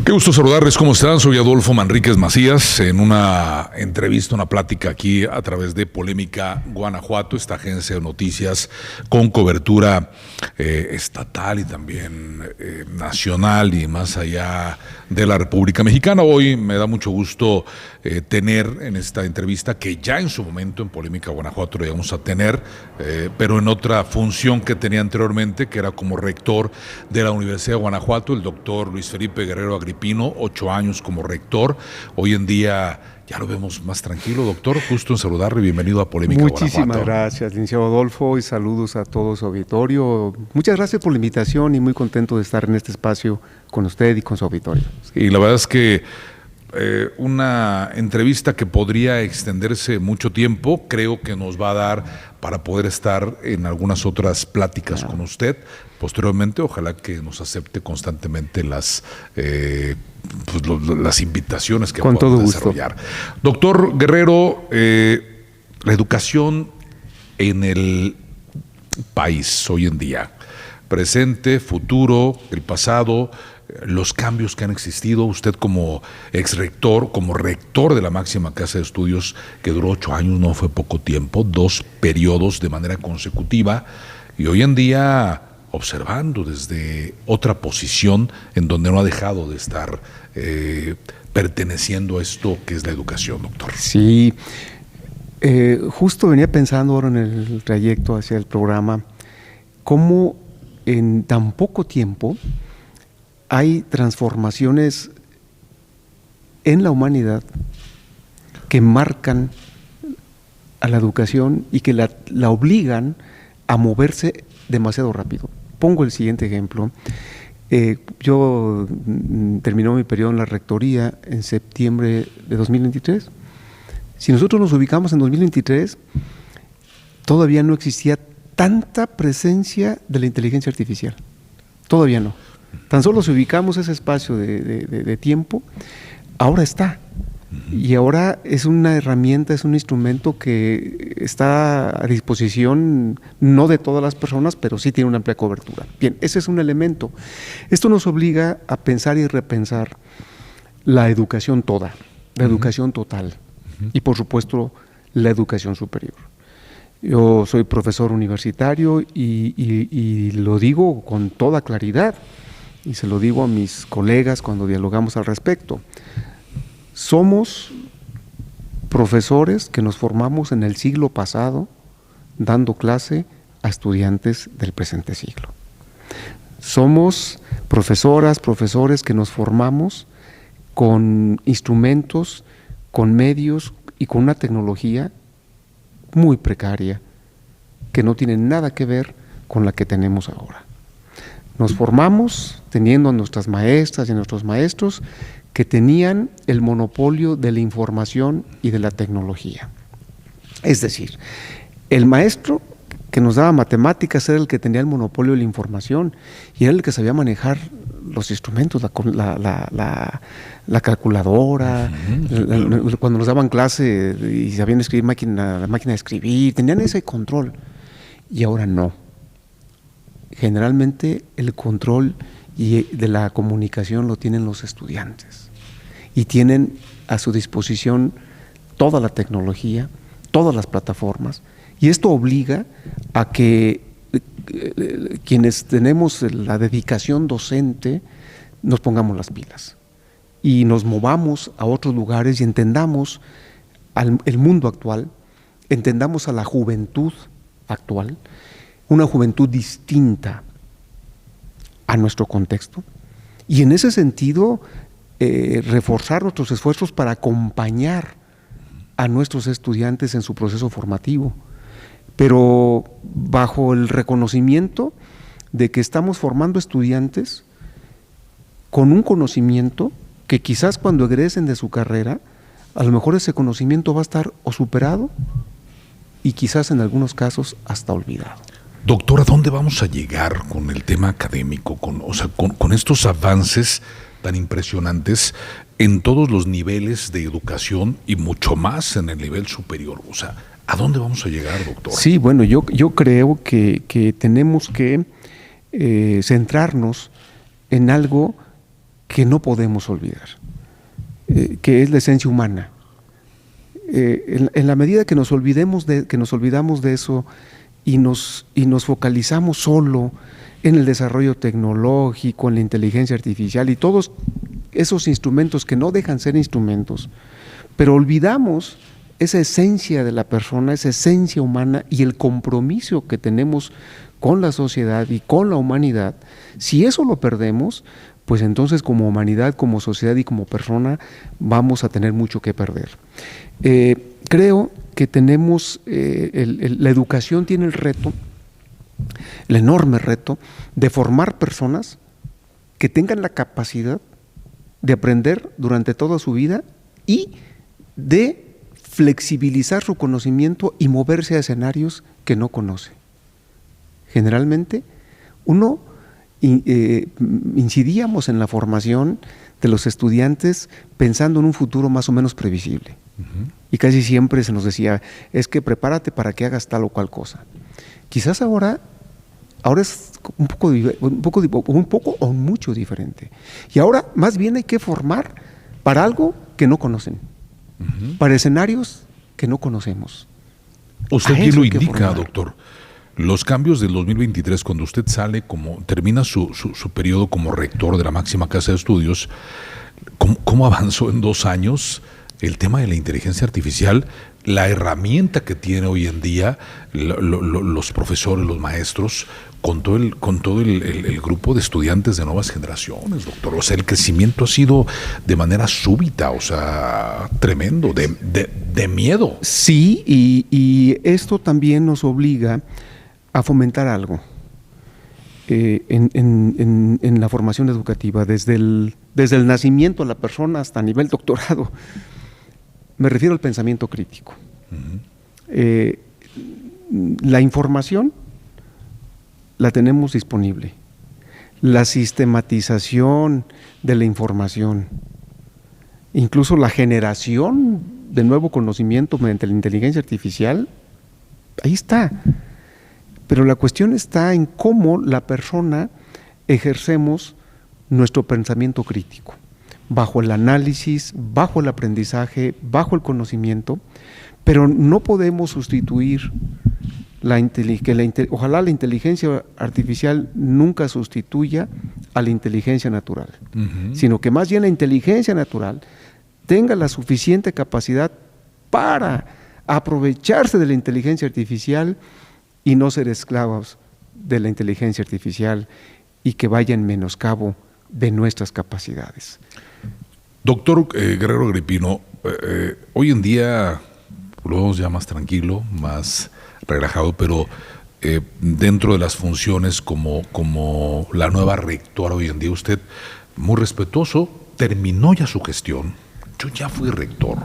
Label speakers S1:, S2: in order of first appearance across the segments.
S1: Qué gusto saludarles, ¿cómo están? Soy Adolfo Manríquez Macías, en una entrevista, una plática aquí a través de Polémica Guanajuato, esta agencia de noticias con cobertura estatal y también nacional y más allá de la República Mexicana. Hoy me da mucho gusto tener en esta entrevista, que ya en su momento en Polémica Guanajuato lo íbamos a tener, pero en otra función que tenía anteriormente, que era como rector de la Universidad de Guanajuato, el doctor Luis Felipe Guerrero Agripino, 8 años como rector. Hoy en día ya lo vemos más tranquilo, doctor. Gusto en saludarle, bienvenido a Polémica Guanajuato.
S2: Muchísimas gracias, licenciado Adolfo, y saludos a todo su auditorio. Muchas gracias por la invitación y muy contento de estar en este espacio con usted y con su auditorio.
S1: Y la verdad es que una entrevista que podría extenderse mucho tiempo, creo que nos va a dar para poder estar en algunas otras pláticas con usted. Posteriormente, ojalá que nos acepte constantemente las invitaciones que podamos desarrollar. Doctor Guerrero, la educación en el país hoy en día, presente, futuro, el pasado, los cambios que han existido, usted como ex rector, como rector de la máxima casa de estudios, que duró 8 años, no fue poco tiempo, 2 periodos de manera consecutiva, y hoy en día observando desde otra posición en donde no ha dejado de estar perteneciendo a esto que es la educación, doctor.
S2: Sí, justo venía pensando ahora en el trayecto hacia el programa, cómo en tan poco tiempo hay transformaciones en la humanidad que marcan a la educación y que la obligan a moverse demasiado rápido. Pongo el siguiente ejemplo. Yo terminó mi periodo en la rectoría en septiembre de 2023. Si nosotros nos ubicamos en 2023, todavía no existía tanta presencia de la inteligencia artificial. Todavía no. Tan solo si ubicamos ese espacio de tiempo, ahora está. Y ahora es una herramienta, es un instrumento que está a disposición no de todas las personas, pero sí tiene una amplia cobertura. Bien, ese es un elemento. Esto nos obliga a pensar y repensar la educación toda, la educación total y por supuesto la educación superior. Yo soy profesor universitario y lo digo con toda claridad y se lo digo a mis colegas cuando dialogamos al respecto. Somos profesores que nos formamos en el siglo pasado dando clase a estudiantes del presente siglo. Somos profesoras, profesores que nos formamos con instrumentos, con medios y con una tecnología muy precaria que no tiene nada que ver con la que tenemos ahora. Nos formamos teniendo a nuestras maestras y a nuestros maestros que tenían el monopolio de la información y de la tecnología. Es decir, el maestro que nos daba matemáticas era el que tenía el monopolio de la información y era el que sabía manejar los instrumentos, la calculadora, cuando nos daban clase y sabían escribir la máquina de escribir, tenían ese control. Y ahora no. Generalmente el control de la comunicación lo tienen los estudiantes y tienen a su disposición toda la tecnología, todas las plataformas, y esto obliga a que quienes tenemos la dedicación docente nos pongamos las pilas y nos movamos a otros lugares y entendamos el mundo actual, entendamos a la juventud actual, una juventud distinta a nuestro contexto, y en ese sentido reforzar nuestros esfuerzos para acompañar a nuestros estudiantes en su proceso formativo, pero bajo el reconocimiento de que estamos formando estudiantes con un conocimiento que quizás cuando egresen de su carrera, a lo mejor ese conocimiento va a estar o superado y quizás en algunos casos hasta olvidado.
S1: Doctor, ¿a dónde vamos a llegar con el tema académico, con estos avances tan impresionantes en todos los niveles de educación y mucho más en el nivel superior? O sea, ¿a dónde vamos a llegar, doctor?
S2: Sí, bueno, yo creo que tenemos que centrarnos en algo que no podemos olvidar, que es la esencia humana. En la medida que nos olvidamos de eso y nos focalizamos solo en el desarrollo tecnológico, en la inteligencia artificial y todos esos instrumentos que no dejan ser instrumentos, pero olvidamos esa esencia de la persona, esa esencia humana y el compromiso que tenemos con la sociedad y con la humanidad, si eso lo perdemos, pues entonces como humanidad, como sociedad y como persona vamos a tener mucho que perder. Creo que tenemos, la educación tiene el reto, el enorme reto de formar personas que tengan la capacidad de aprender durante toda su vida y de flexibilizar su conocimiento y moverse a escenarios que no conoce. Generalmente, incidíamos en la formación de los estudiantes pensando en un futuro más o menos previsible. Y casi siempre se nos decía, es que prepárate para que hagas tal o cual cosa. Quizás ahora es un poco o mucho diferente. Y ahora más bien hay que formar para algo que no conocen, para escenarios que no conocemos.
S1: Usted bien lo indica, doctor. Los cambios del 2023, cuando usted termina su periodo como rector de la máxima casa de estudios, ¿cómo avanzó en 2 años el tema de la inteligencia artificial? La herramienta que tiene hoy en día los profesores, los maestros, con todo el grupo de estudiantes de nuevas generaciones, doctor. O sea, el crecimiento ha sido de manera súbita, o sea, tremendo, de miedo.
S2: Sí, y esto también nos obliga a fomentar algo en la formación educativa, desde el nacimiento de la persona hasta a nivel doctorado. Me refiero al pensamiento crítico. La información la tenemos disponible. La sistematización de la información, incluso la generación de nuevo conocimiento mediante la inteligencia artificial, ahí está. Pero la cuestión está en cómo la persona ejercemos nuestro pensamiento crítico, bajo el análisis, bajo el aprendizaje, bajo el conocimiento, pero no podemos sustituir ojalá la inteligencia artificial nunca sustituya a la inteligencia natural, sino que más bien la inteligencia natural tenga la suficiente capacidad para aprovecharse de la inteligencia artificial y no ser esclavos de la inteligencia artificial y que vaya en menoscabo de nuestras capacidades.
S1: Doctor Guerrero Agripino, hoy en día lo vemos ya más tranquilo, más relajado, pero dentro de las funciones como la nueva rectora hoy en día, usted muy respetuoso, terminó ya su gestión. Yo ya fui rector,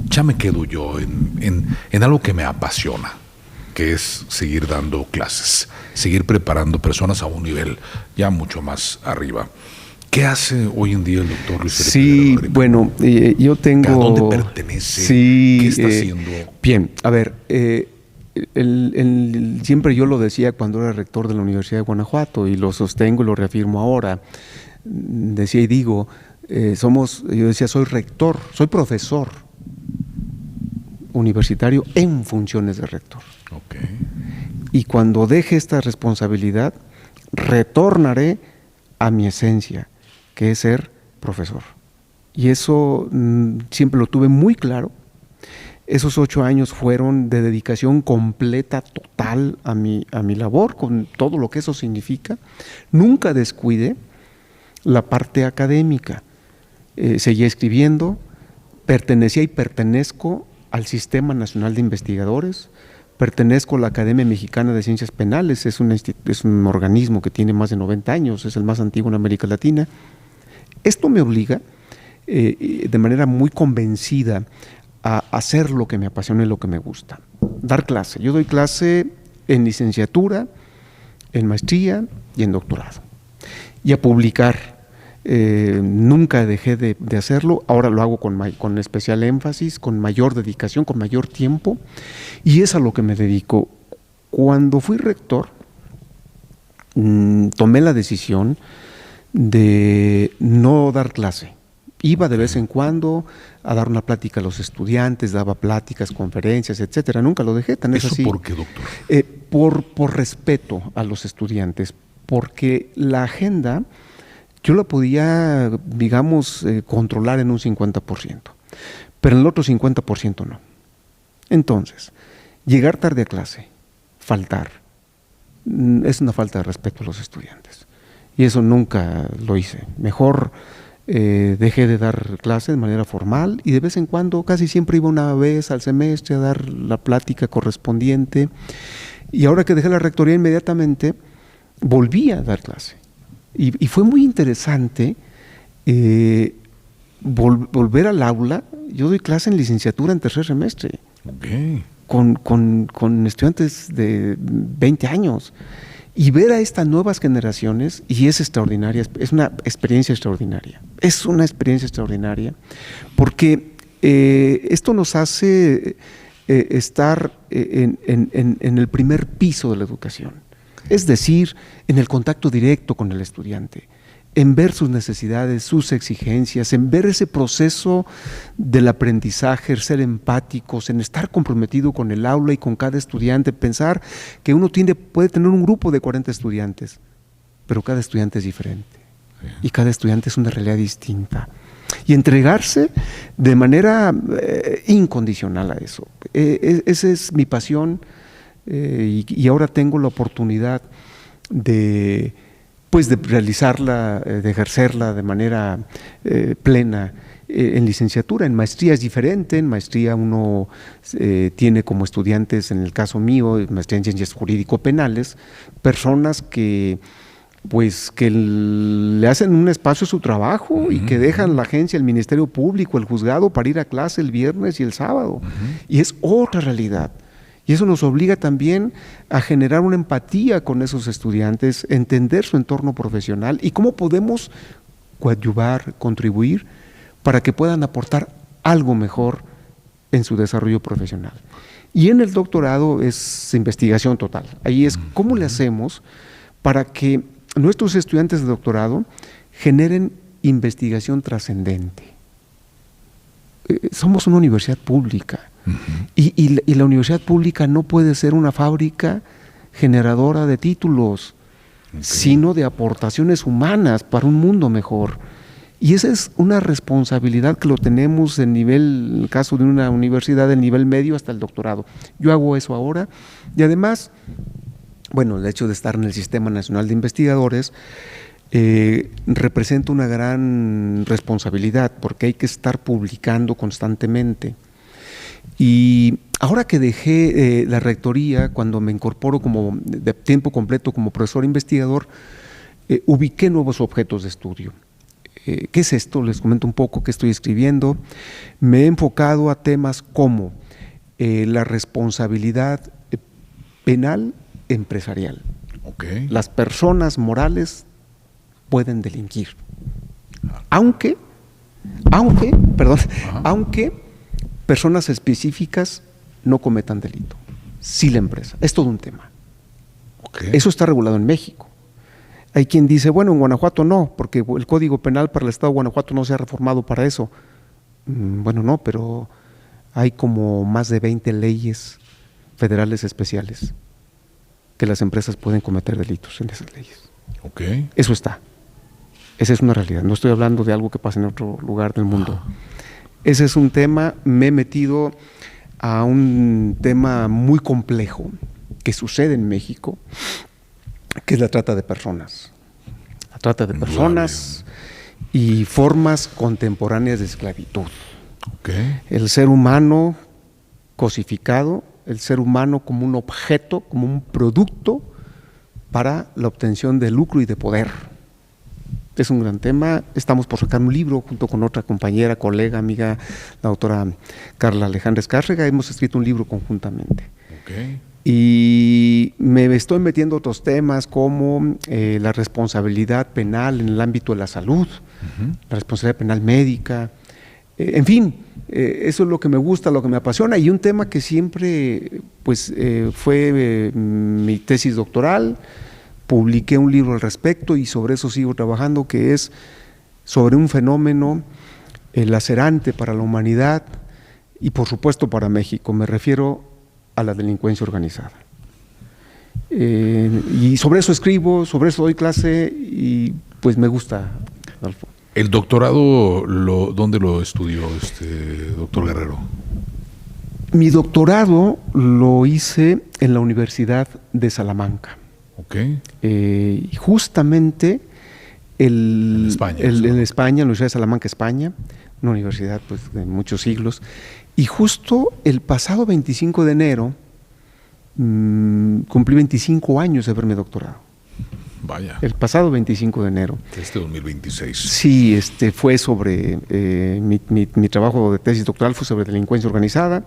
S1: ya me quedo yo en algo que me apasiona, que es seguir dando clases, seguir preparando personas a un nivel ya mucho más arriba. ¿Qué hace hoy en día el doctor Luis Felipe?
S2: Sí, bueno, yo tengo...
S1: ¿A dónde pertenece?
S2: Sí,
S1: ¿qué está haciendo?
S2: Bien, a ver, siempre yo lo decía cuando era rector de la Universidad de Guanajuato y lo sostengo y lo reafirmo ahora. Decía y digo, yo decía, soy rector, soy profesor universitario en funciones de rector.
S1: Okay.
S2: Y cuando deje esta responsabilidad, retornaré a mi esencia, que es ser profesor. Y eso siempre lo tuve muy claro. Esos 8 años fueron de dedicación completa, total a mi labor, con todo lo que eso significa. Nunca descuidé la parte académica. Seguía escribiendo, pertenecía y pertenezco al Sistema Nacional de Investigadores, pertenezco a la Academia Mexicana de Ciencias Penales, es un organismo que tiene más de 90 años, es el más antiguo en América Latina. Esto me obliga, de manera muy convencida, a hacer lo que me apasiona y lo que me gusta. Dar clase. Yo doy clase en licenciatura, en maestría y en doctorado. Y a publicar. Nunca dejé de hacerlo, ahora lo hago con especial énfasis, con mayor dedicación, con mayor tiempo, y es a lo que me dedico. Cuando fui rector, tomé la decisión de no dar clase. Iba de vez en cuando a dar una plática a los estudiantes, daba pláticas, conferencias, etcétera. Nunca lo dejé, tan es así.
S1: ¿Eso por qué, doctor?
S2: Por respeto a los estudiantes, porque la agenda yo la podía, digamos, controlar en un 50%, pero en el otro 50% no. Entonces, llegar tarde a clase, faltar, es una falta de respeto a los estudiantes. Y eso nunca lo hice. Mejor dejé de dar clase de manera formal y de vez en cuando, casi siempre iba una vez al semestre a dar la plática correspondiente. Y ahora que dejé la rectoría, inmediatamente volví a dar clase. Y fue muy interesante volver al aula. Yo doy clase en licenciatura en tercer semestre.
S1: Okay.
S2: Con estudiantes de 20 años. Y ver a estas nuevas generaciones, y es extraordinaria, es una experiencia extraordinaria. Es una experiencia extraordinaria, porque esto nos hace estar en el primer piso de la educación. Es decir, en el contacto directo con el estudiante, en ver sus necesidades, sus exigencias, en ver ese proceso del aprendizaje, ser empáticos, en estar comprometido con el aula y con cada estudiante, pensar que uno puede tener un grupo de 40 estudiantes, pero cada estudiante es diferente y cada estudiante es una realidad distinta. Y entregarse de manera incondicional a eso. Esa es mi pasión y ahora tengo la oportunidad de realizarla, de ejercerla de manera plena en licenciatura. En maestría es diferente. En maestría uno tiene como estudiantes, en el caso mío, maestría en ciencias jurídico-penales, personas que le hacen un espacio a su trabajo y que dejan la agencia, el Ministerio Público, el juzgado para ir a clase el viernes y el sábado. Y es otra realidad. Y eso nos obliga también a generar una empatía con esos estudiantes, entender su entorno profesional y cómo podemos coadyuvar, contribuir para que puedan aportar algo mejor en su desarrollo profesional. Y en el doctorado es investigación total. Ahí es cómo le hacemos para que nuestros estudiantes de doctorado generen investigación trascendente. Somos una universidad pública. Y la universidad pública no puede ser una fábrica generadora de títulos, sino de aportaciones humanas para un mundo mejor. Y esa es una responsabilidad que lo tenemos en el caso de una universidad del nivel medio hasta el doctorado. Yo hago eso ahora y además, el hecho de estar en el Sistema Nacional de Investigadores representa una gran responsabilidad porque hay que estar publicando constantemente. Y ahora que dejé la rectoría, cuando me incorporo como de tiempo completo como profesor investigador, ubiqué nuevos objetos de estudio. ¿Qué es esto? Les comento un poco qué estoy escribiendo. Me he enfocado a temas como la responsabilidad penal empresarial.
S1: Okay.
S2: Las personas morales pueden delinquir, aunque personas específicas no cometan delito. Sí, la empresa. Es todo un tema.
S1: Okay.
S2: Eso está regulado en México. Hay quien dice, en Guanajuato no, porque el Código Penal para el Estado de Guanajuato no se ha reformado para eso. No, pero hay como más de 20 leyes federales especiales que las empresas pueden cometer delitos en esas leyes.
S1: Okay.
S2: Eso está. Esa es una realidad. No estoy hablando de algo que pasa en otro lugar del mundo. Ese es un tema. Me he metido a un tema muy complejo que sucede en México, que es la trata de personas. La trata de personas y formas contemporáneas de esclavitud.
S1: Okay.
S2: El ser humano cosificado, el ser humano como un objeto, como un producto para la obtención de lucro y de poder. Es un gran tema. Estamos por sacar un libro junto con otra compañera, colega, amiga, la doctora Carla Alejandra Escárrega. Hemos escrito un libro conjuntamente.
S1: Okay.
S2: Y me estoy metiendo otros temas como la responsabilidad penal en el ámbito de la salud, la responsabilidad penal médica, en fin, eso es lo que me gusta, lo que me apasiona, y un tema que siempre fue mi tesis doctoral, publiqué un libro al respecto y sobre eso sigo trabajando, que es sobre un fenómeno lacerante para la humanidad y por supuesto para México. Me refiero a la delincuencia organizada. Y sobre eso escribo, sobre eso doy clase y pues me gusta, Adolfo.
S1: ¿El doctorado dónde lo estudió, doctor Guerrero?
S2: Mi doctorado lo hice en la Universidad de Salamanca.
S1: Ok.
S2: Justamente
S1: En España.
S2: en España, la Universidad de Salamanca, España, una universidad pues, de muchos siglos. Y justo el pasado 25 de enero cumplí 25 años de haberme doctorado.
S1: Vaya.
S2: El pasado 25 de enero.
S1: 2026.
S2: Sí, fue sobre, mi trabajo de tesis doctoral fue sobre delincuencia organizada.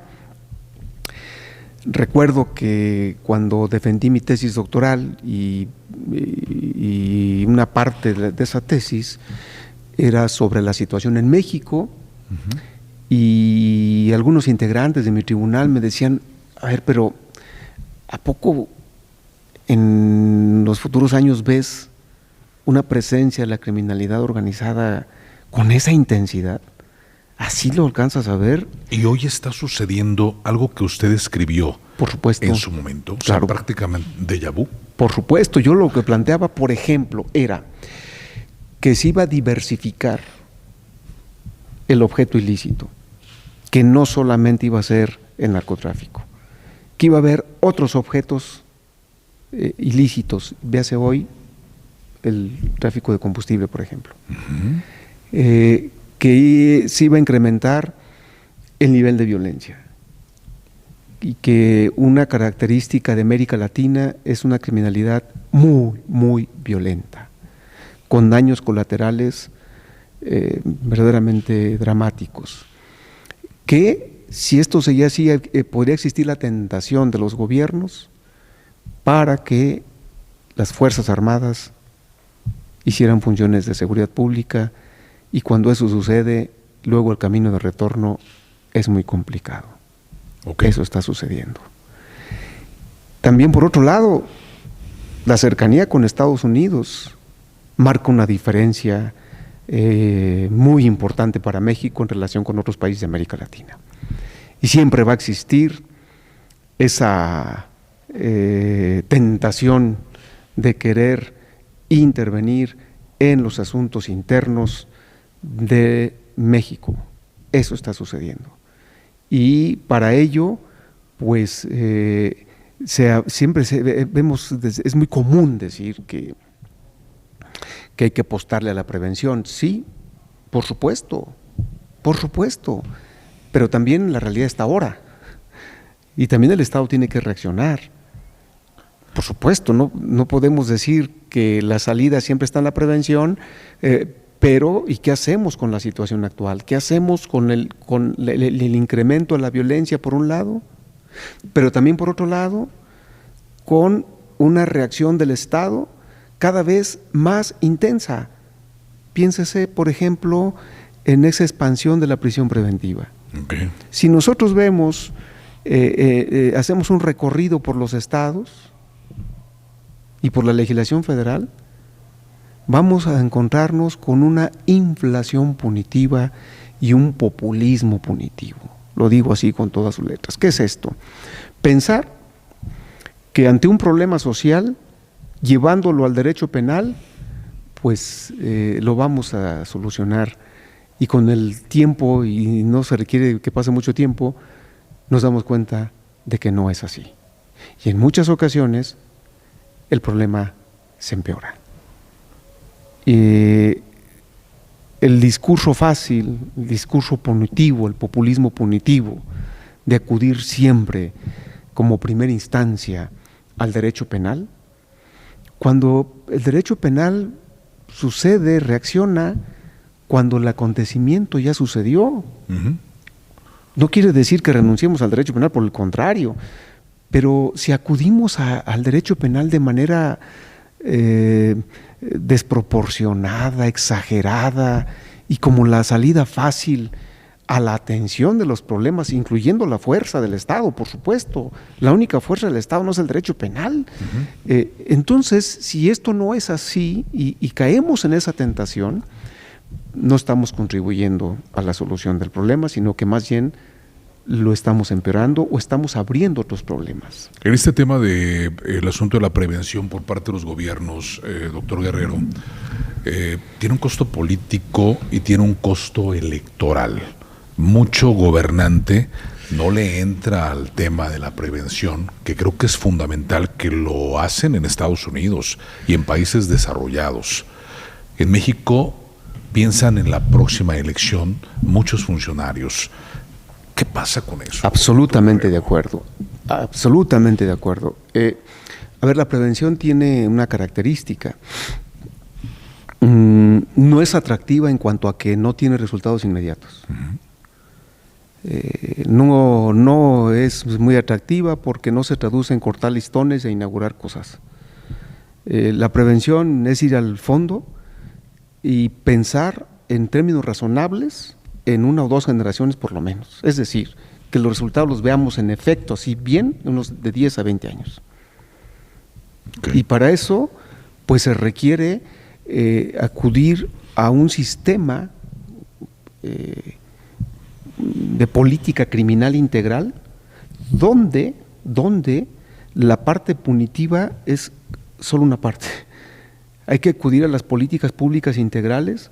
S2: Recuerdo que cuando defendí mi tesis doctoral y una parte de esa tesis era sobre la situación en México, y algunos integrantes de mi tribunal me decían, a ver, pero ¿a poco en los futuros años ves una presencia de la criminalidad organizada con esa intensidad? ¿Así lo alcanzas a ver?
S1: Y hoy está sucediendo algo que usted escribió,
S2: por supuesto,
S1: en su momento,
S2: claro.
S1: O sea, prácticamente déjà vu.
S2: Por supuesto, yo lo que planteaba, por ejemplo, era que se iba a diversificar el objeto ilícito, que no solamente iba a ser el narcotráfico, que iba a haber otros objetos ilícitos, véase hoy el tráfico de combustible, por ejemplo, que se iba a incrementar el nivel de violencia y que una característica de América Latina es una criminalidad muy, muy violenta, con daños colaterales verdaderamente dramáticos, que si esto seguía así podría existir la tentación de los gobiernos para que las Fuerzas Armadas hicieran funciones de seguridad pública, y cuando eso sucede, luego el camino de retorno es muy complicado.
S1: Okay.
S2: Eso está sucediendo. También, por otro lado, la cercanía con Estados Unidos marca una diferencia muy importante para México en relación con otros países de América Latina. Y siempre va a existir esa tentación de querer intervenir en los asuntos internos de México. Eso está sucediendo. Y para ello, pues, vemos, es muy común decir que hay que apostarle a la prevención. Sí, por supuesto, pero también la realidad está ahora. Y también el Estado tiene que reaccionar. Por supuesto, no podemos decir que la salida siempre está en la prevención, pero ¿y qué hacemos con la situación actual? ¿Qué hacemos con el incremento de la violencia por un lado? Pero también por otro lado, con una reacción del Estado cada vez más intensa. Piénsese, por ejemplo, en esa expansión de la prisión preventiva.
S1: Okay.
S2: Si nosotros vemos, hacemos un recorrido por los estados y por la legislación federal, vamos a encontrarnos con una inflación punitiva y un populismo punitivo. Lo digo así con todas sus letras. ¿Qué es esto? Pensar que ante un problema social, llevándolo al derecho penal, pues lo vamos a solucionar, y con el tiempo, y no se requiere que pase mucho tiempo, nos damos cuenta de que no es así. Y en muchas ocasiones el problema se empeora. El discurso fácil, el discurso punitivo, el populismo punitivo, de acudir siempre como primera instancia al derecho penal, cuando el derecho penal sucede, reacciona, cuando el acontecimiento ya sucedió. No quiere decir que renunciemos al derecho penal, por el contrario, pero si acudimos al derecho penal de manera desproporcionada, exagerada, y como la salida fácil a la atención de los problemas, incluyendo la fuerza del Estado, por supuesto. La única fuerza del Estado no es el derecho penal. Entonces, si esto no es así y caemos en esa tentación, no estamos contribuyendo a la solución del problema, sino que más bien lo estamos empeorando o estamos abriendo otros problemas.
S1: En este tema del asunto de la prevención por parte de los gobiernos, doctor Guerrero, tiene un costo político y tiene un costo electoral. Mucho gobernante no le entra al tema de la prevención, que creo que es fundamental, que lo hacen en Estados Unidos y en países desarrollados. En México piensan en la próxima elección muchos funcionarios. ¿Qué pasa con eso?
S2: Absolutamente de acuerdo, absolutamente de acuerdo. A ver, la prevención tiene una característica. No es atractiva en cuanto a que no tiene resultados inmediatos. No es muy atractiva porque no se traduce en cortar listones e inaugurar cosas. La prevención es ir al fondo y pensar en términos razonables en 1 o 2 generaciones por lo menos. Es decir, que los resultados los veamos en efecto, así bien, unos de 10 a 20 años. Okay. Y para eso, pues se requiere acudir a un sistema de política criminal integral donde la parte punitiva es solo una parte. Hay que acudir a las políticas públicas integrales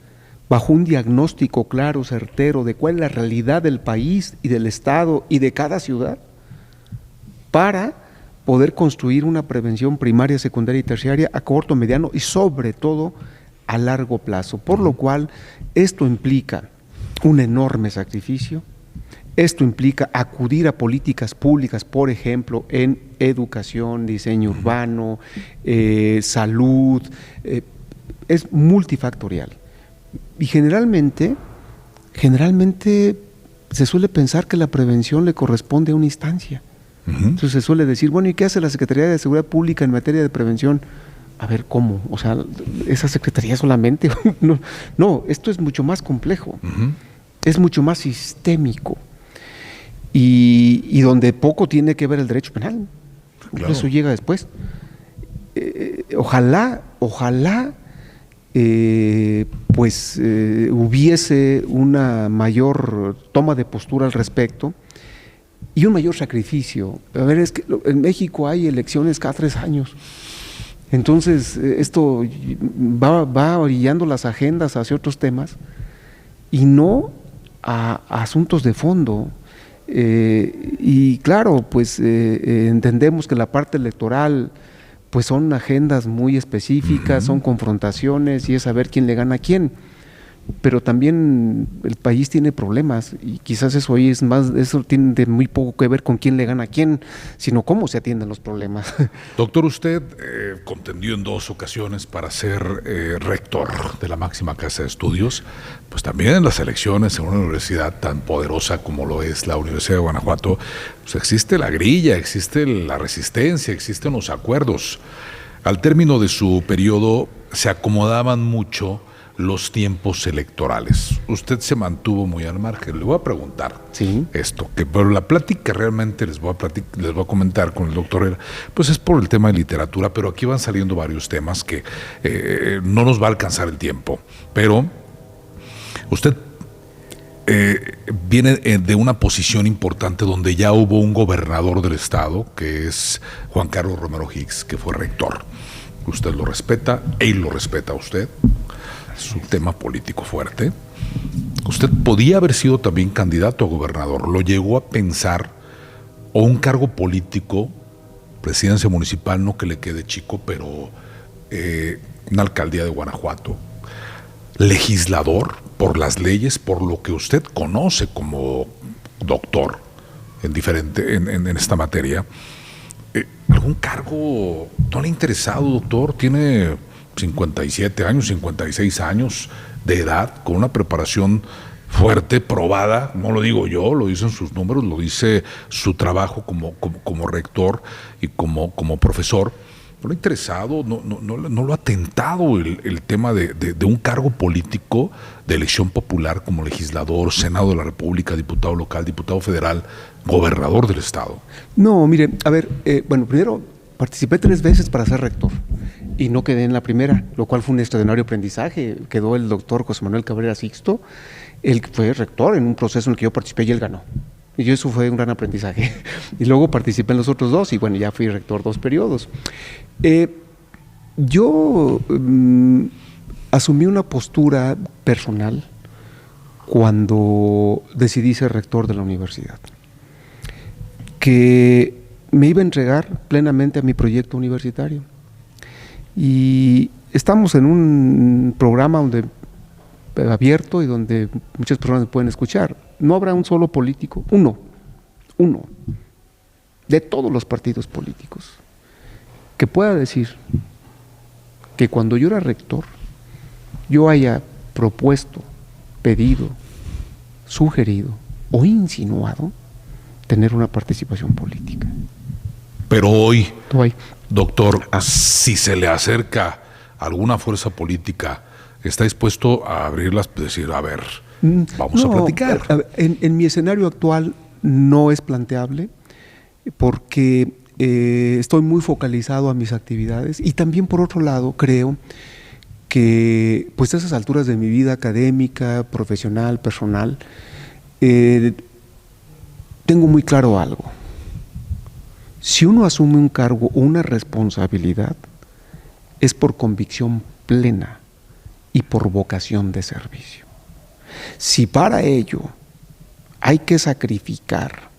S2: bajo un diagnóstico claro, certero, de cuál es la realidad del país y del Estado y de cada ciudad, para poder construir una prevención primaria, secundaria y terciaria a corto, mediano y sobre todo a largo plazo. Por lo cual, esto implica un enorme sacrificio, esto implica acudir a políticas públicas, por ejemplo, en educación, diseño urbano, salud, es multifactorial. Y generalmente se suele pensar que la prevención le corresponde a una instancia. Entonces se suele decir, bueno, ¿y qué hace la Secretaría de Seguridad Pública en materia de prevención? A ver, ¿cómo? O sea, ¿esa secretaría solamente? No, esto es mucho más complejo, es mucho más sistémico y donde poco tiene que ver el derecho penal. Claro. Eso llega después. Ojalá hubiese una mayor toma de postura al respecto y un mayor sacrificio. A ver, es que en México hay elecciones cada 3 años. Entonces, esto va orillando las agendas hacia otros temas y no a asuntos de fondo. Y claro, pues entendemos que la parte electoral pues son agendas muy específicas, son confrontaciones y es saber quién le gana a quién. Pero también el país tiene problemas y quizás eso tiene muy poco que ver con quién le gana a quién, sino cómo se atienden los problemas.
S1: Doctor, usted contendió en 2 ocasiones para ser rector de la máxima casa de estudios, pues también en las elecciones en una universidad tan poderosa como lo es la Universidad de Guanajuato, pues existe la grilla, existe la resistencia, existen los acuerdos. Al término de su periodo se acomodaban mucho los tiempos electorales. Usted se mantuvo muy al margen. Le voy a preguntar esto, pero la plática realmente les voy a comentar con el doctor, pues es por el tema de literatura, pero aquí van saliendo varios temas que no nos va a alcanzar el tiempo. Pero usted viene de una posición importante donde ya hubo un gobernador del estado, que es Juan Carlos Romero Hicks, que fue rector. Usted lo respeta, él lo respeta a usted. Es un tema político fuerte. Usted podía haber sido también candidato a gobernador. ¿Lo llegó a pensar? O un cargo político, presidencia municipal, no que le quede chico, pero una alcaldía de Guanajuato, legislador por las leyes, por lo que usted conoce como doctor en esta materia. ¿Algún cargo no le ha interesado, doctor? Tiene 57 años, 56 años de edad, con una preparación fuerte, probada, no lo digo yo, lo dicen sus números, lo dice su trabajo como rector y como profesor. ¿no lo ha interesado, no lo ha tentado el tema de un cargo político de elección popular como legislador, Senado de la República, diputado local, diputado federal, gobernador del estado?
S2: No, mire, a ver, bueno, primero participé 3 veces para ser rector y no quedé en la primera, lo cual fue un extraordinario aprendizaje. Quedó el doctor José Manuel Cabrera Sixto, él fue rector en un proceso en el que yo participé y él ganó. Y eso fue un gran aprendizaje. Y luego participé en los otros 2 y bueno, ya fui rector 2 periodos. Yo asumí una postura personal cuando decidí ser rector de la universidad, que me iba a entregar plenamente a mi proyecto universitario. Y estamos en un programa abierto y donde muchas personas pueden escuchar. No habrá un solo político, uno, de todos los partidos políticos, que pueda decir que cuando yo era rector, yo haya propuesto, pedido, sugerido o insinuado tener una participación política.
S1: Pero hoy, doctor, si se le acerca alguna fuerza política, ¿está dispuesto a abrirlas y decir, a ver, vamos a platicar?
S2: En mi escenario actual no es planteable porque estoy muy focalizado a mis actividades y también por otro lado creo que pues a esas alturas de mi vida académica, profesional, personal, tengo muy claro algo. Si uno asume un cargo o una responsabilidad, es por convicción plena y por vocación de servicio. Si para ello hay que sacrificar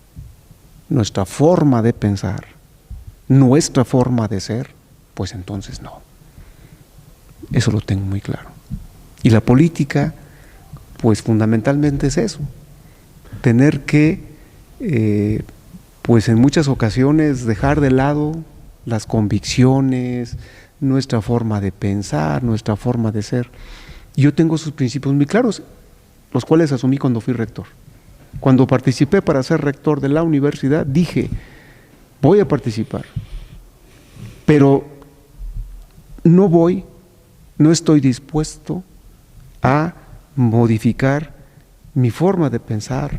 S2: nuestra forma de pensar, nuestra forma de ser, pues entonces no. Eso lo tengo muy claro. Y la política, pues fundamentalmente es eso, tener que pues en muchas ocasiones dejar de lado las convicciones, nuestra forma de pensar, nuestra forma de ser. Yo tengo sus principios muy claros, los cuales asumí cuando fui rector. Cuando participé para ser rector de la universidad, dije, voy a participar, pero no estoy dispuesto a modificar mi forma de pensar,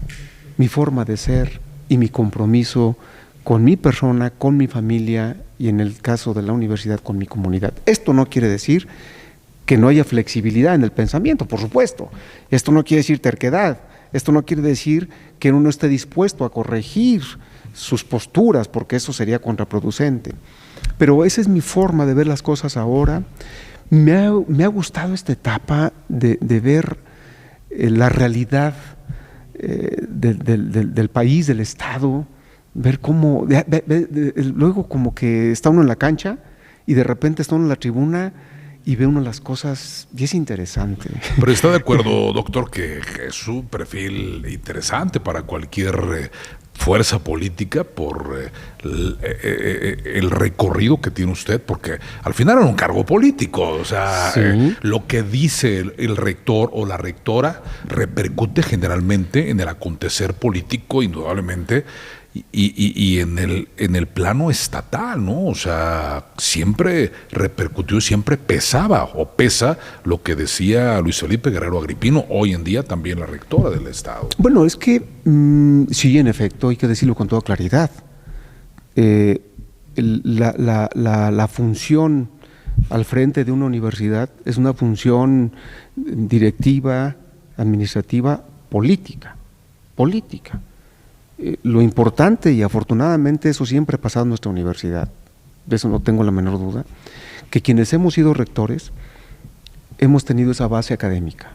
S2: mi forma de ser y mi compromiso con mi persona, con mi familia y en el caso de la universidad con mi comunidad. Esto no quiere decir que no haya flexibilidad en el pensamiento, por supuesto. Esto no quiere decir terquedad. Esto no quiere decir que uno esté dispuesto a corregir sus posturas, porque eso sería contraproducente. Pero esa es mi forma de ver las cosas ahora. Me ha gustado esta etapa de ver la realidad del país, del Estado, ver cómo, luego como que está uno en la cancha y de repente está uno en la tribuna y ve uno las cosas y es interesante.
S1: Pero está de acuerdo, doctor, que es un perfil interesante para cualquier fuerza política por el recorrido que tiene usted, porque al final era un cargo político, o sea, ¿sí? Lo que dice el rector o la rectora repercute generalmente en el acontecer político, indudablemente, y en el plano estatal, ¿no? O sea, siempre repercutió, siempre pesaba o pesa lo que decía Luis Felipe Guerrero Agripino, hoy en día también la rectora del estado.
S2: Bueno, es que sí, en efecto, hay que decirlo con toda claridad. La función al frente de una universidad es una función directiva, administrativa, política. Lo importante, y afortunadamente eso siempre ha pasado en nuestra universidad, de eso no tengo la menor duda, que quienes hemos sido rectores hemos tenido esa base académica.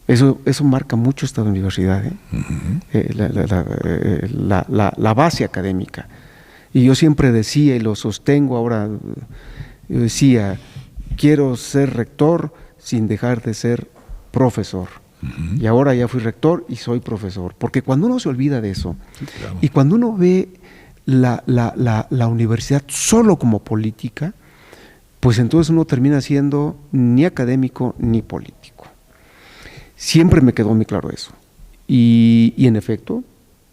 S2: Eso marca mucho esta universidad, la base académica. Y yo siempre decía, y lo sostengo ahora, yo decía, quiero ser rector sin dejar de ser profesor. Y ahora ya fui rector y soy profesor, porque cuando uno se olvida de eso, sí, claro, y cuando uno ve la universidad solo como política, pues entonces uno termina siendo ni académico ni político. Siempre me quedó muy claro eso. Y en efecto,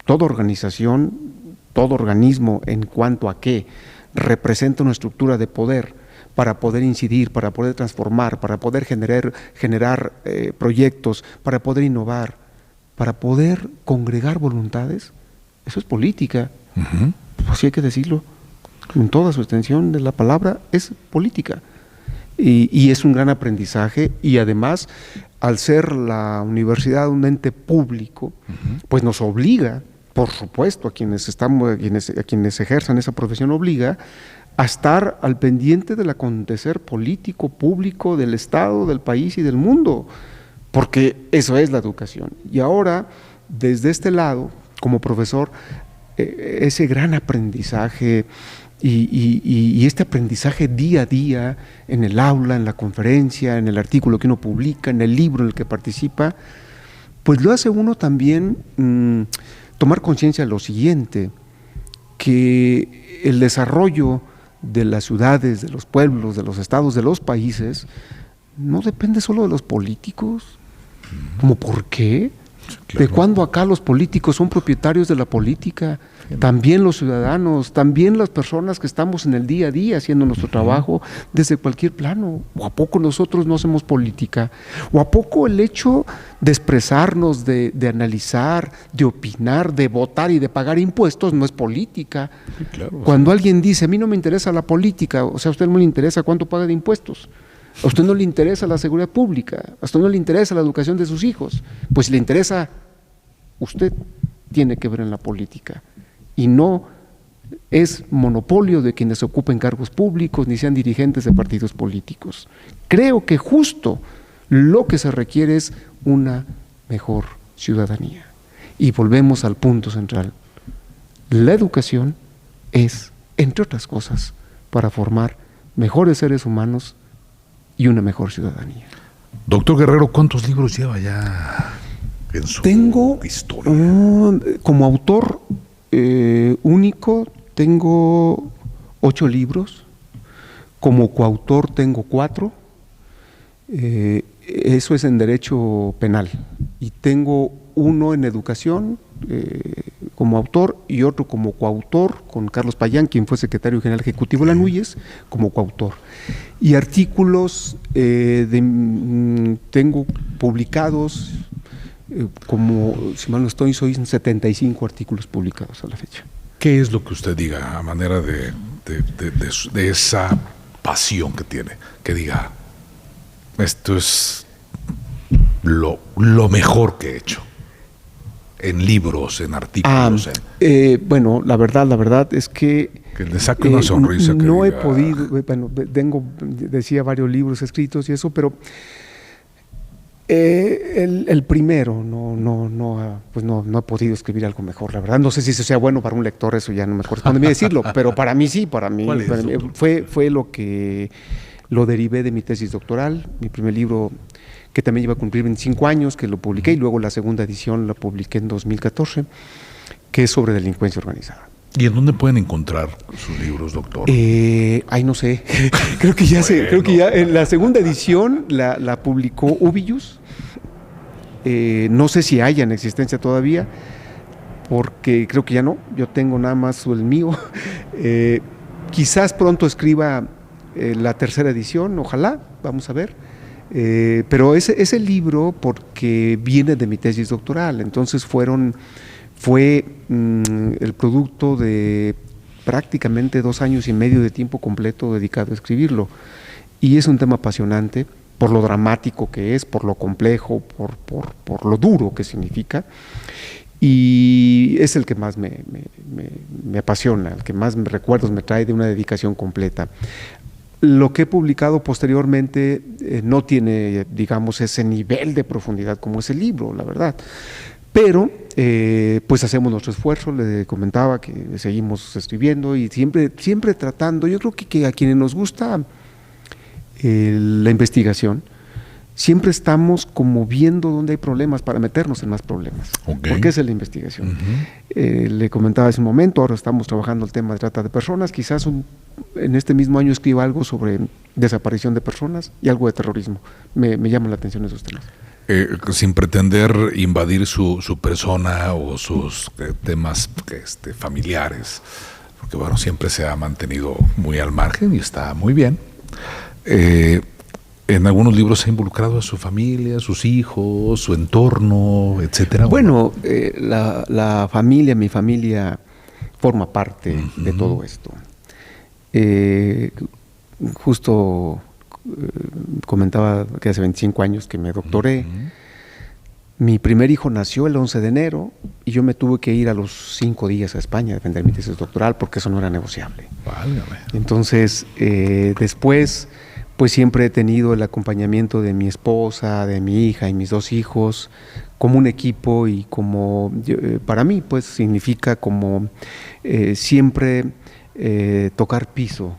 S2: toda organización, todo organismo en cuanto a que representa una estructura de poder para poder incidir, para poder transformar, para poder generar proyectos, para poder innovar, para poder congregar voluntades, eso es política. Pues sí hay que decirlo, en toda su extensión de la palabra es política. Y es un gran aprendizaje, y además, al ser la universidad un ente público, pues nos obliga, por supuesto, a quienes ejerzan esa profesión, obliga a estar al pendiente del acontecer político, público, del Estado, del país y del mundo, porque eso es la educación. Y ahora, desde este lado, como profesor, ese gran aprendizaje y este aprendizaje día a día en el aula, en la conferencia, en el artículo que uno publica, en el libro en el que participa, pues lo hace uno también tomar conciencia de lo siguiente, que el desarrollo de las ciudades, de los pueblos, de los estados, de los países, no depende solo de los políticos. ¿Cómo por qué? Claro. ¿De cuándo acá los políticos son propietarios de la política? También los ciudadanos, también las personas que estamos en el día a día haciendo nuestro trabajo desde cualquier plano. ¿O a poco nosotros no hacemos política? ¿O a poco el hecho de expresarnos, de analizar, de opinar, de votar y de pagar impuestos no es política?
S1: Sí, claro,
S2: Cuando alguien dice, a mí no me interesa la política, o sea, a usted no le interesa cuánto paga de impuestos, a usted no le interesa la seguridad pública, a usted no le interesa la educación de sus hijos, pues si le interesa, usted tiene que ver en la política. Y no es monopolio de quienes ocupen cargos públicos ni sean dirigentes de partidos políticos. Creo que justo lo que se requiere es una mejor ciudadanía. Y volvemos al punto central. La educación es, entre otras cosas, para formar mejores seres humanos y una mejor ciudadanía.
S1: Doctor Guerrero, ¿cuántos libros lleva ya en su historia?
S2: Como autor único tengo 8 libros, como coautor tengo 4, eso es en derecho penal, y tengo uno en educación como autor y otro como coautor con Carlos Payán, quien fue secretario general ejecutivo de la NUYES, como coautor. Y artículos tengo publicados, como, si mal no estoy, soy 75 artículos publicados a la fecha.
S1: ¿Qué es lo que usted diga a manera de esa pasión que tiene? Que diga, esto es lo mejor que he hecho. En libros, en artículos.
S2: Bueno, la verdad es que
S1: le saque una sonrisa.
S2: No he podido, bueno, decía varios libros escritos y eso, pero el primero no he podido escribir algo mejor, la verdad. No sé si eso sea bueno para un lector, eso ya no me corresponde a mí decirlo, pero para mí sí, para mí fue lo que lo derivé de mi tesis doctoral, mi primer libro, que también iba a cumplir 25 años, que lo publiqué, y luego la segunda edición la publiqué en 2014, que es sobre delincuencia organizada.
S1: ¿Y en dónde pueden encontrar sus libros, doctor?
S2: No sé, creo que ya en la segunda edición la publicó Ubillus, no sé si haya en existencia todavía, porque creo que ya no, yo tengo nada más el mío, quizás pronto escriba la tercera edición, ojalá, vamos a ver. Pero ese libro, porque viene de mi tesis doctoral, entonces fue el producto de prácticamente 2 años y medio de tiempo completo dedicado a escribirlo, y es un tema apasionante por lo dramático que es, por lo complejo, por lo duro que significa, y es el que más me apasiona, el que más recuerdos me trae de una dedicación completa. Lo que he publicado posteriormente no tiene, digamos, ese nivel de profundidad como ese libro, la verdad. Pero, pues hacemos nuestro esfuerzo, le comentaba que seguimos escribiendo y siempre tratando. Yo creo que a quienes nos gusta la investigación, siempre estamos como viendo dónde hay problemas para meternos en más problemas.
S1: Okay.
S2: Porque esa es la investigación. Le comentaba hace un momento, ahora estamos trabajando el tema de trata de personas, quizás en este mismo año escriba algo sobre desaparición de personas y algo de terrorismo. Me llaman la atención esos temas.
S1: Sin pretender invadir su persona o sus temas familiares, porque bueno, siempre se ha mantenido muy al margen y está muy bien. En algunos libros se ha involucrado a su familia, a sus hijos, su entorno, etcétera.
S2: Bueno, la familia, mi familia forma parte de todo esto. Justo comentaba que hace 25 años que me doctoré. Mi primer hijo nació el 11 de enero y yo me tuve que ir a los 5 días a España a defender mi tesis doctoral porque eso no era negociable.
S1: Válgame.
S2: Entonces, después, pues siempre he tenido el acompañamiento de mi esposa, de mi hija y mis 2 hijos como un equipo y como, para mí, pues significa como siempre tocar piso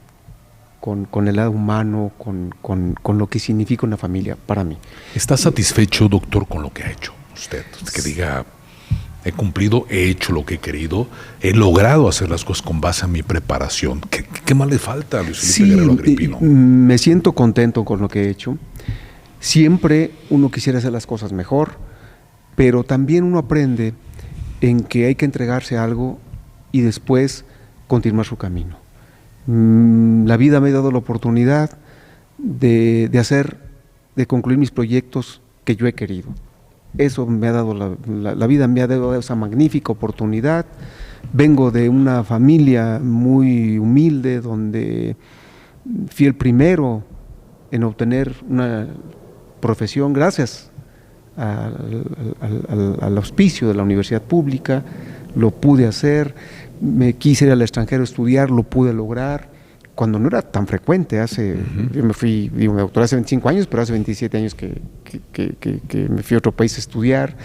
S2: con el lado humano, con lo que significa una familia para mí.
S1: ¿Está satisfecho, doctor, con lo que ha hecho usted? Que diga, he cumplido, he hecho lo que he querido, he logrado hacer las cosas con base en mi preparación. ¿Qué más le falta a Luis Felipe Guerrero Agripino?
S2: Me siento contento con lo que he hecho. Siempre uno quisiera hacer las cosas mejor, pero también uno aprende en que hay que entregarse a algo y después continuar su camino. La vida me ha dado la oportunidad de concluir mis proyectos que yo he querido. Eso me ha dado la vida, me ha dado esa magnífica oportunidad. Vengo de una familia muy humilde donde fui el primero en obtener una profesión gracias al auspicio de la universidad pública. Lo pude hacer, me quise ir al extranjero a estudiar, lo pude lograr, cuando no era tan frecuente. Yo me doctoré hace 25 años, pero hace 27 años que me fui a otro país a estudiar.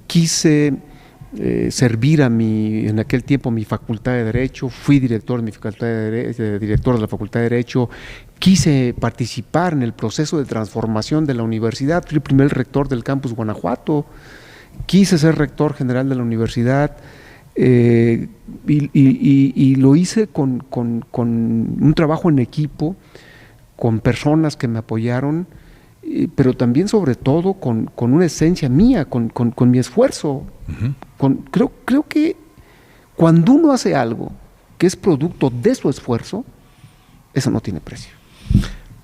S2: Quise servir en aquel tiempo mi facultad de Derecho, fui director de mi facultad director de la Facultad de Derecho, quise participar en el proceso de transformación de la universidad, fui el primer rector del campus Guanajuato, quise ser rector general de la universidad, y lo hice con un trabajo en equipo, con personas que me apoyaron, pero también sobre todo con una esencia mía, con mi esfuerzo. Creo que cuando uno hace algo que es producto de su esfuerzo, eso no tiene precio.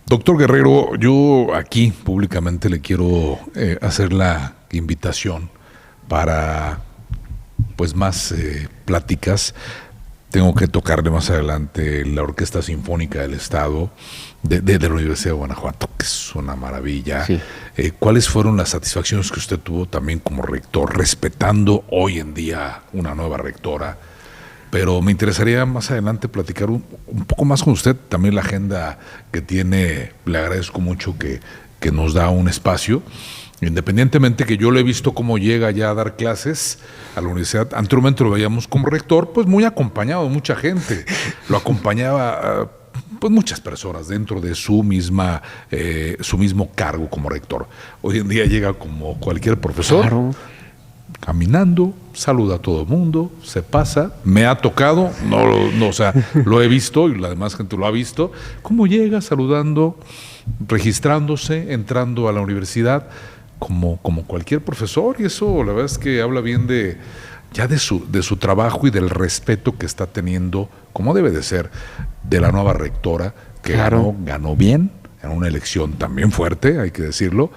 S1: Doctor Guerrero, yo aquí públicamente le quiero hacer la invitación para pues más pláticas. Tengo que tocarle más adelante la Orquesta Sinfónica del Estado de la Universidad de Guanajuato, que es una maravilla.
S2: Sí.
S1: ¿Cuáles fueron las satisfacciones que usted tuvo también como rector, respetando hoy en día una nueva rectora? Pero me interesaría más adelante platicar un poco más con usted, también la agenda que tiene. Le agradezco mucho que nos da un espacio. Independientemente que yo lo he visto cómo llega ya a dar clases a la universidad, anteriormente lo veíamos como rector, pues muy acompañado de mucha gente, lo acompañaba pues muchas personas dentro de su mismo cargo como rector. Hoy en día llega como cualquier profesor,
S2: claro,
S1: caminando, saluda a todo el mundo, se pasa. Me ha tocado, o sea, lo he visto y la demás gente lo ha visto, cómo llega saludando, registrándose, entrando a la universidad, como cualquier profesor, y eso la verdad es que habla bien de su trabajo y del respeto que está teniendo, como debe de ser, de la nueva rectora, que
S2: claro,
S1: ganó bien, en una elección también fuerte, hay que decirlo,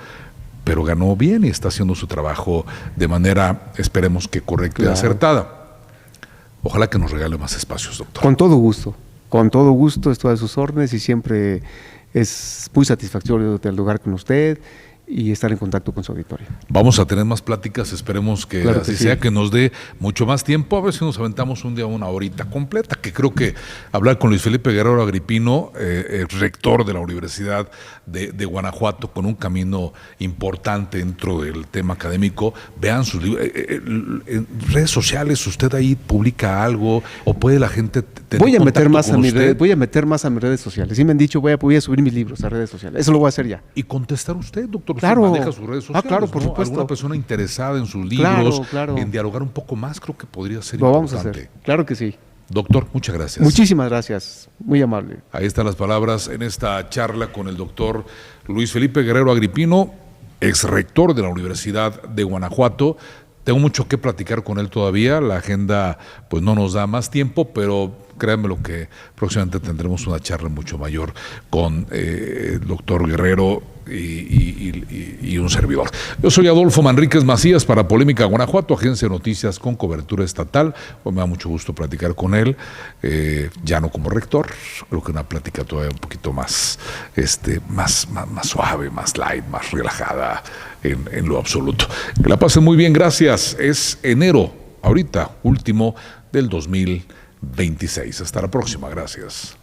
S1: pero ganó bien y está haciendo su trabajo de manera, esperemos que correcta, claro, y acertada. Ojalá que nos regale más espacios, doctor.
S2: Con todo gusto, estoy a sus órdenes y siempre es muy satisfactorio el lugar con usted y estar en contacto con su auditorio.
S1: Vamos a tener más pláticas, esperemos que
S2: claro
S1: así
S2: que
S1: sea,
S2: sí,
S1: que nos dé mucho más tiempo, a ver si nos aventamos un día una horita completa, que creo que hablar con Luis Felipe Guerrero Agripino, rector de la Universidad de Guanajuato, con un camino importante dentro del tema académico. Vean sus libros, en redes sociales, usted ahí publica algo, o puede la gente tener
S2: voy a meter más
S1: con usted.
S2: Voy a meter más a mis redes sociales. Sí me han dicho, voy a subir mis libros a redes sociales. Eso lo voy a hacer ya.
S1: Y contestar usted, doctor.
S2: Claro.
S1: Usted maneja sus redes sociales.
S2: Claro, por
S1: ¿no?
S2: supuesto.
S1: Alguna persona interesada en sus libros,
S2: claro,
S1: en dialogar un poco más, creo que podría ser
S2: lo
S1: importante.
S2: vamos a hacer. Claro que sí.
S1: Doctor, muchas gracias.
S2: Muchísimas gracias. Muy amable.
S1: Ahí están las palabras en esta charla con el doctor Luis Felipe Guerrero Agripino, ex rector de la Universidad de Guanajuato, Tengo mucho que platicar con él todavía, la agenda pues no nos da más tiempo, pero créanme lo que próximamente tendremos una charla mucho mayor con el doctor Guerrero y un servidor. Yo soy Adolfo Manríquez Macías para Polémica Guanajuato, agencia de noticias con cobertura estatal. Pues me da mucho gusto platicar con él, ya no como rector, creo que una plática todavía un poquito más suave, más light, más relajada en lo absoluto. Que la pasen muy bien, gracias. Es enero, ahorita, último del 2026. Hasta la próxima, gracias.